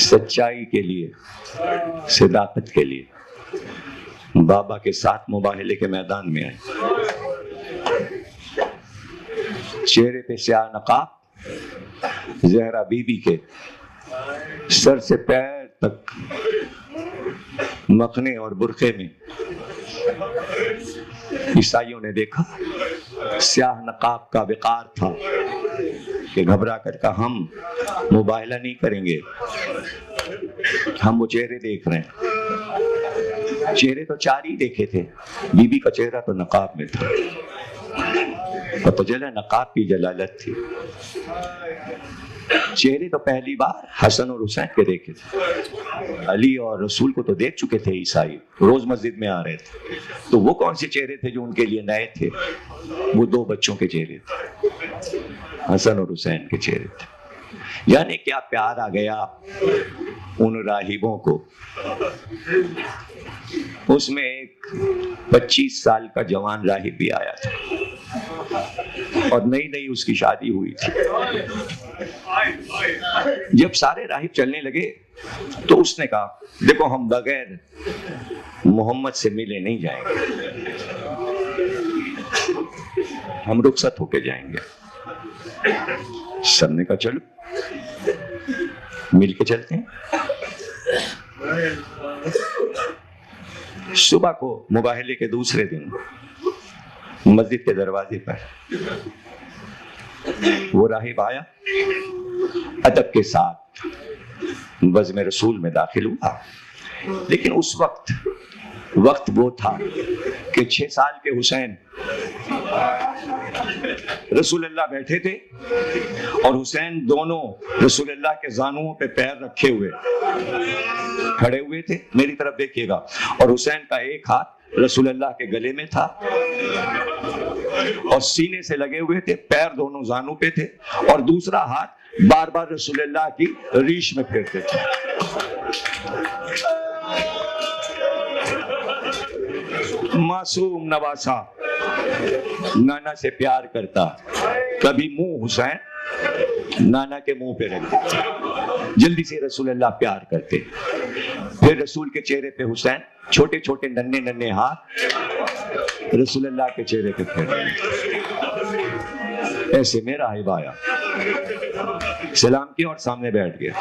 سچائی کے لیے، صداقت کے لیے بابا کے ساتھ مباہلے کے میدان میں آئے. چہرے پہ سیاہ نقاب، زہرا بی بی کے سر سے پیر تک مخنے اور برقعے میں. عیسائیوں نے دیکھا سیاہ نقاب کا وقار تھا کہ گھبرا کر کہا ہم مباہلہ نہیں کریں گے، ہم وہ چہرے دیکھ رہے ہیں. چہرے تو چار ہی دیکھے تھے، بی بی کا چہرہ تو نقاب میں تھا. پتہ چلا نقاب کی جلالت تھی. چہرے تو پہلی بار حسن اور حسین کے دیکھے تھے، علی اور رسول کو تو دیکھ چکے تھے عیسائی، روز مسجد میں آ رہے تھے. تو وہ کون سے چہرے تھے جو ان کے لیے نئے تھے؟ وہ دو بچوں کے چہرے تھے، حسن اور حسین کے چہرے تھے. یعنی کیا پیار آ گیا ان راہبوں کو. اس میں ایک 25 سال کا جوان راہب بھی آیا تھا اور نئی نئی اس کی شادی ہوئی تھی. جب سارے راہب چلنے لگے تو اس نے کہا دیکھو ہم بغیر محمد سے ملے نہیں جائیں گے، ہم رخصت ہو کے جائیں گے. سب نے کہا چلو مل کے چلتے ہیں. صبح کو مباہلے کے دوسرے دن مسجد کے دروازے پر وہ راہب آیا، ادب کے ساتھ بزم رسول میں داخل ہوا. لیکن اس وقت وہ تھا کہ 6 سال کے حسین رسول اللہ بیٹھے تھے اور حسین دونوں رسول اللہ کے زانوؤں پہ پیر رکھے ہوئے کھڑے ہوئے تھے. میری طرف دیکھیے گا. اور حسین کا ایک ہاتھ رسول اللہ کے گلے میں تھا اور سینے سے لگے ہوئے تھے، پیر دونوں زانو پہ تھے، اور دوسرا ہاتھ بار بار رسول اللہ کی ریش میں پھیرتے تھے. معصوم نواسا نانا سے پیار کرتا، کبھی منہ حسین نانا کے منہ پہ رکھ دیتے، جلدی سے رسول اللہ پیار کرتے. پھر رسول کے چہرے پہ حسین چھوٹے چھوٹے ننھے ننھے ہاتھ رسول اللہ کے چہرے پہ پھیر دیتے. ایسے میں راہب آیا، سلام کیا اور سامنے بیٹھ گیا.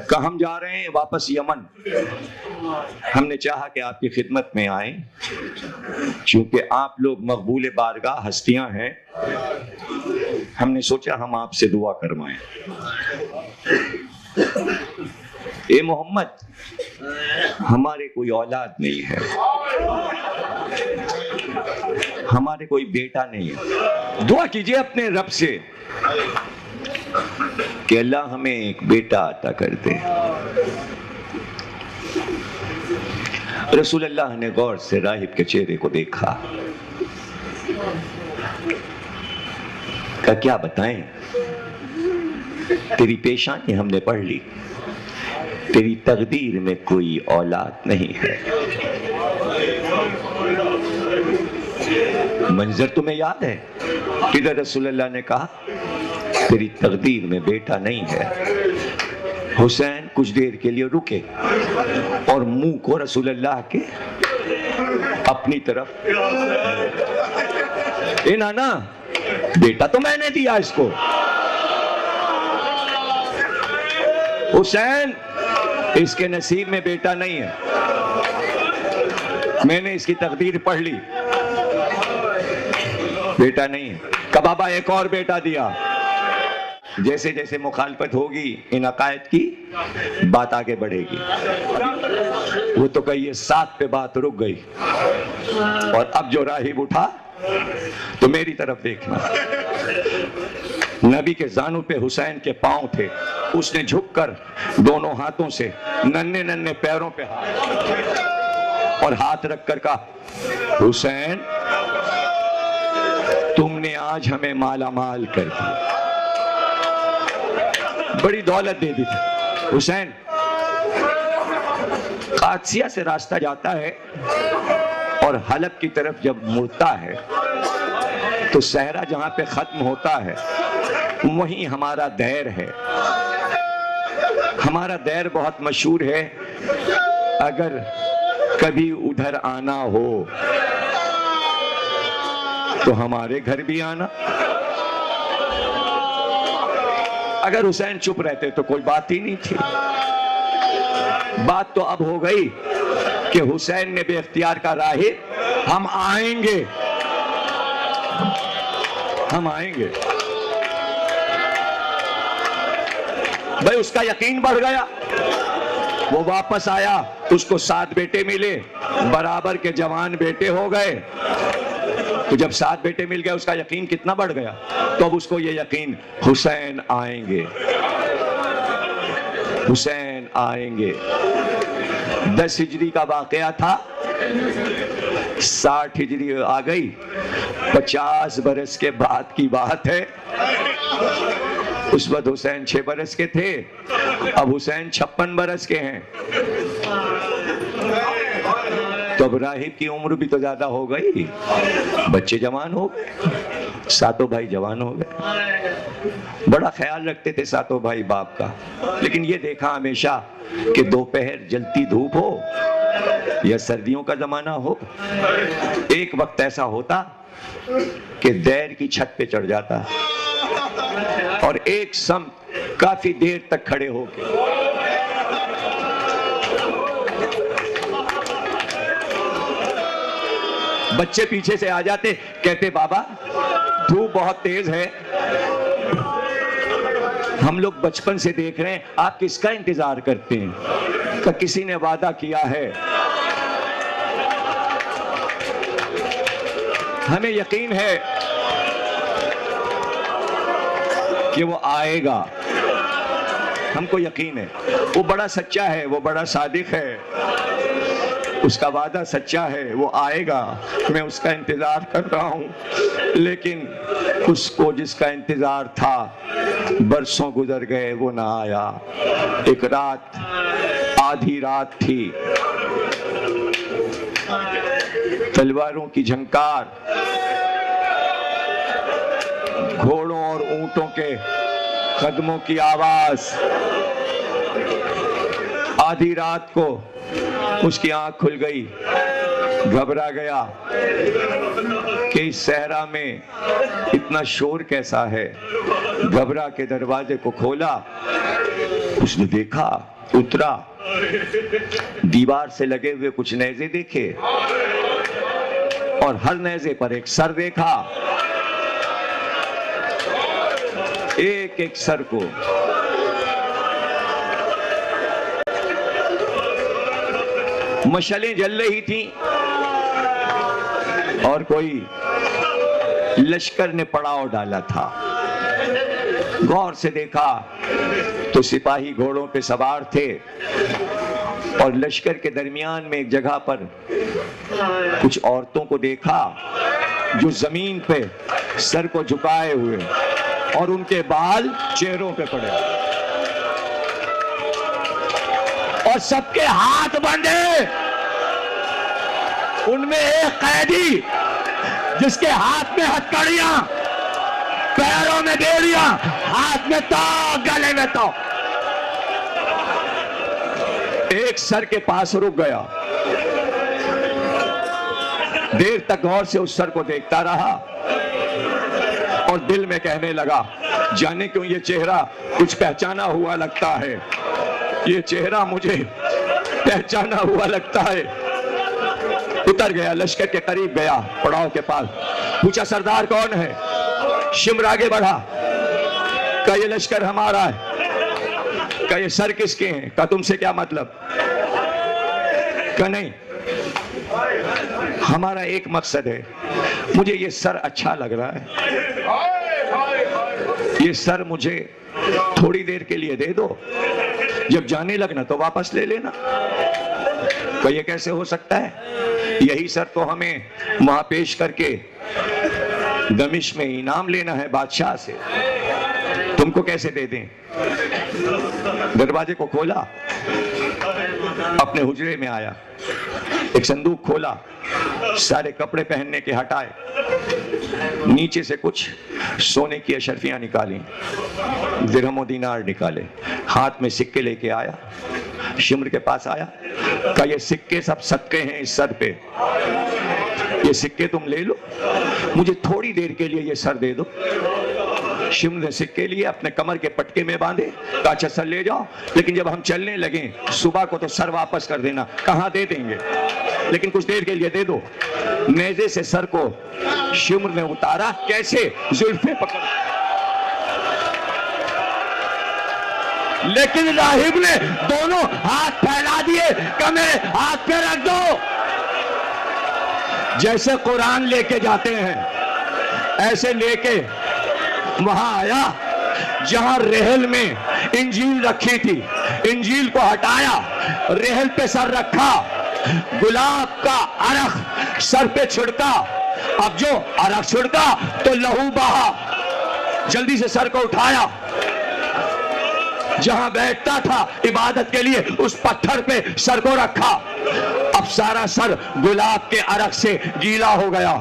کہا ہم جا رہے ہیں واپس یمن. ہم نے چاہا کہ آپ کی خدمت میں آئیں، چونکہ آپ لوگ مقبول بارگاہ ہستیاں ہیں. ہم نے سوچا ہم آپ سے دعا کروائیں. اے محمد، ہمارے کوئی اولاد نہیں ہے، ہمارے کوئی بیٹا نہیں ہے. دعا کیجئے اپنے رب سے کہ اللہ ہمیں ایک بیٹا عطا کر دے. رسول اللہ نے غور سے راہب کے چہرے کو دیکھا. کیا بتائیں، تیری پیشانی ہم نے پڑھ لی، تیری تقدیر میں کوئی اولاد نہیں ہے. منظر تمہیں یاد ہے کدھر رسول اللہ نے کہا تیری تقدیر میں بیٹا نہیں ہے. حسین کچھ دیر کے لیے رکے اور منہ کو رسول اللہ کے اپنی طرف. اے نانا، بیٹا تو میں نے دیا اس کو. حسین، اس کے نصیب میں بیٹا نہیں ہے، میں نے اس کی تقدیر پڑھ لی، بیٹا نہیں ہے. کہ بابا ایک اور بیٹا دیا. جیسے جیسے مخالفت ہوگی ان عقائد کی، بات آگے بڑھے گی. وہ تو کہیے 7 پہ بات رک گئی. اور اب جو راہب اٹھا تو میری طرف دیکھنا، نبی کے زانو پہ حسین کے پاؤں تھے. اس نے جھک کر دونوں ہاتھوں سے ننھے ننھے پیروں پہ اور ہاتھ رکھ کر کہا حسین، تم نے آج ہمیں مالا مال کر دیا، بڑی دولت دے دی تھی. حسین، قادسیہ سے راستہ جاتا ہے اور حلب کی طرف جب مڑتا ہے تو صحرا جہاں پہ ختم ہوتا ہے وہیں ہمارا دیر ہے. ہمارا دیر بہت مشہور ہے، اگر کبھی ادھر آنا ہو تو ہمارے گھر بھی آنا۔ اگر حسین چپ رہتے تو کوئی بات ہی نہیں تھی۔ بات تو اب ہو گئی کہ حسین نے بے اختیار کا راہب ہم آئیں گے، ہم آئیں گے۔ بھائی اس کا یقین بڑھ گیا، وہ واپس آیا، اس کو 7 بیٹے ملے، برابر کے جوان بیٹے ہو گئے۔ تو جب 7 بیٹے مل گئے اس کا یقین کتنا بڑھ گیا، تو اب اس کو یہ یقین حسین آئیں گے، حسین آئیں گے۔ 10 ہجری کا واقعہ تھا، 60 ہجری آ گئی، 50 برس کے بعد کی بات ہے۔ اس وقت حسین 6 برس کے تھے، اب حسین 56 برس کے ہیں۔ تو اب راہب کی عمر بھی تو زیادہ ہو گئی، بچے جوان ہو گئے، ساتوں بھائی جوان ہو گئے۔ بڑا خیال رکھتے تھے ساتوں بھائی باپ کا، لیکن یہ دیکھا ہمیشہ کہ دوپہر جلتی دھوپ ہو یا سردیوں کا زمانہ ہو، ایک وقت ایسا ہوتا کہ دیر کی چھت پہ چڑھ جاتا اور ایک سمت کافی دیر تک کھڑے ہو کے بچے پیچھے سے آ جاتے، کہتے بابا دھوپ بہت تیز ہے، ہم لوگ بچپن سے دیکھ رہے ہیں، آپ کس کا انتظار کرتے ہیں؟ کہ کسی نے وعدہ کیا ہے، ہمیں یقین ہے کہ وہ آئے گا، ہم کو یقین ہے، وہ بڑا سچا ہے، وہ بڑا صادق ہے، اس کا وعدہ سچا ہے، وہ آئے گا، میں اس کا انتظار کر رہا ہوں۔ لیکن اس کو جس کا انتظار تھا برسوں گزر گئے، وہ نہ آیا۔ ایک رات، آدھی رات تھی، تلواروں کی جھنکار، گھوڑوں اور اونٹوں کے قدموں کی آواز، آدھی رات کو اس کی آنکھ کھل گئی، گھبرا گیا کہ اس صحرا میں اتنا شور کیسا ہے۔ گھبرا کے دروازے کو کھولا، اس نے دیکھا، اترا، دیوار سے لگے ہوئے کچھ نیزے دیکھے اور ہر نیزے پر ایک سر دیکھا، ایک ایک سر کو مشعلیں جل رہی تھیں اور کوئی لشکر نے پڑاؤ ڈالا تھا۔ غور سے دیکھا تو سپاہی گھوڑوں پہ سوار تھے اور لشکر کے درمیان میں ایک جگہ پر کچھ عورتوں کو دیکھا جو زمین پہ سر کو جھکائے ہوئے اور ان کے بال چہروں پہ پڑے اور سب کے ہاتھ بندھے۔ ان میں ایک قیدی جس کے ہاتھ میں ہتھکڑیاں، پیروں میں بیڑیاں، ہاتھ میں تو، گلے میں تو، ایک سر کے پاس رک گیا، دیر تک غور سے اس سر کو دیکھتا رہا اور دل میں کہنے لگا، جانے کیوں یہ چہرہ کچھ پہچانا ہوا لگتا ہے، یہ چہرہ مجھے پہچانا ہوا لگتا ہے۔ اتر گیا، لشکر کے قریب گیا، پڑاؤ کے پاس پوچھا سردار کون ہے؟ شمر آگے بڑھا، کہا یہ لشکر ہمارا ہے۔ کہا یہ سر کس کے ہیں؟ کہا تم سے کیا مطلب؟ کہا نہیں، ہمارا ایک مقصد ہے، مجھے یہ سر اچھا لگ رہا ہے، یہ سر مجھے تھوڑی دیر کے لیے دے دو، جب جانے لگنا تو واپس لے لینا۔ کہ یہ کیسے ہو سکتا ہے؟ یہی سر تو ہمیں وہاں پیش کر کے دمشق میں انعام لینا ہے بادشاہ سے، تم کو کیسے دے دیں؟ دروازے کو کھولا، اپنے حجرے میں آیا، ایک صندوق کھولا، سارے کپڑے پہننے کے ہٹائے، نیچے سے کچھ سونے کی اشرفیاں نکالیں، درہم و دینار نکالے، ہاتھ میں سکے لے کے آیا، شمر کے پاس آیا، کہا یہ سکے سب صدقے ہیں اس سر پہ، یہ سکے تم لے لو، مجھے تھوڑی دیر کے لیے یہ سر دے دو۔ شمر نے سکے لیے اپنے کمر کے پٹکے میں باندھے، کہا اچھا سر لے جاؤ، لیکن جب ہم چلنے لگیں صبح کو تو سر واپس کر دینا۔ کہاں دے دیں گے، لیکن کچھ دیر کے لیے دے دو۔ نیزے سے سر کو شمر نے اتارا، کیسے؟ زلفیں پکڑ، لیکن راہب نے دونوں ہاتھ پھیلا دیے کہ میرے ہاتھ پہ رکھ دو۔ جیسے قرآن لے کے جاتے ہیں ایسے لے کے وہاں آیا جہاں رحل میں انجیل رکھی تھی، انجیل کو ہٹایا، رحل پہ سر رکھا، گلاب کا عرق سر پہ چھڑکا۔ اب جو عرق چھڑکا تو لہو بہا، جلدی سے سر کو اٹھایا، جہاں بیٹھتا تھا عبادت کے لیے اس پتھر پہ سر کو رکھا۔ اب سارا سر گلاب کے عرق سے گیلا ہو گیا،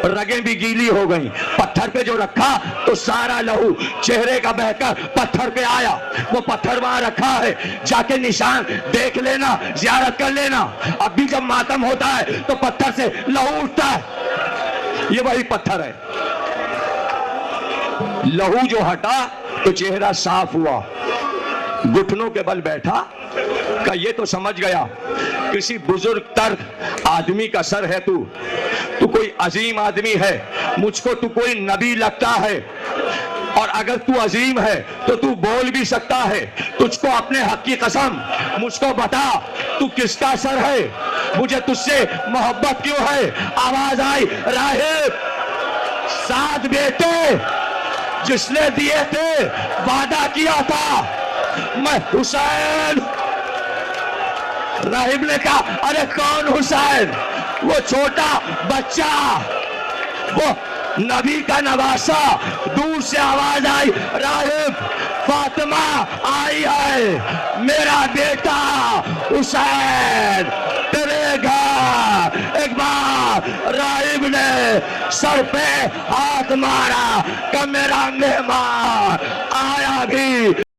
رگیں بھی گیلی ہو گئیں۔ پتھر پہ جو رکھا تو سارا لہو چہرے کا بہہ کر پتھر پہ آیا۔ وہ پتھر وہاں رکھا ہے، جا کے نشان دیکھ لینا، زیارت کر لینا۔ اب بھی جب ماتم ہوتا ہے تو پتھر سے لہو اٹھتا ہے، یہ وہی پتھر ہے۔ لہو جو ہٹا تو چہرہ صاف ہوا، گھٹنوں کے بل بیٹھا، کہ یہ تو سمجھ گیا کسی بزرگ تر آدمی کا سر ہے، تو کوئی عظیم آدمی ہے، مجھ کو تو کوئی نبی لگتا ہے، اور اگر تو عظیم ہے تو تو بول بھی سکتا ہے، تجھ کو اپنے حق کی قسم مجھ کو بتا تو کس کا سر ہے، مجھے تجھ سے محبت کیوں ہے؟ آواز آئی، راہب 7 بیٹے جس نے دیے تھے، وعدہ کیا تھا میں حسین۔ راہب نے کہا ارے کون حسین؟ وہ چھوٹا بچہ، وہ نبی کا نواسا۔ دور سے آواز آئی، راہب فاطمہ آئی ہے، میرا بیٹا حسین تیرے گھر۔ ایک بار راہب نے سر پہ ہاتھ مارا کہ میرا مہمان آیا بھی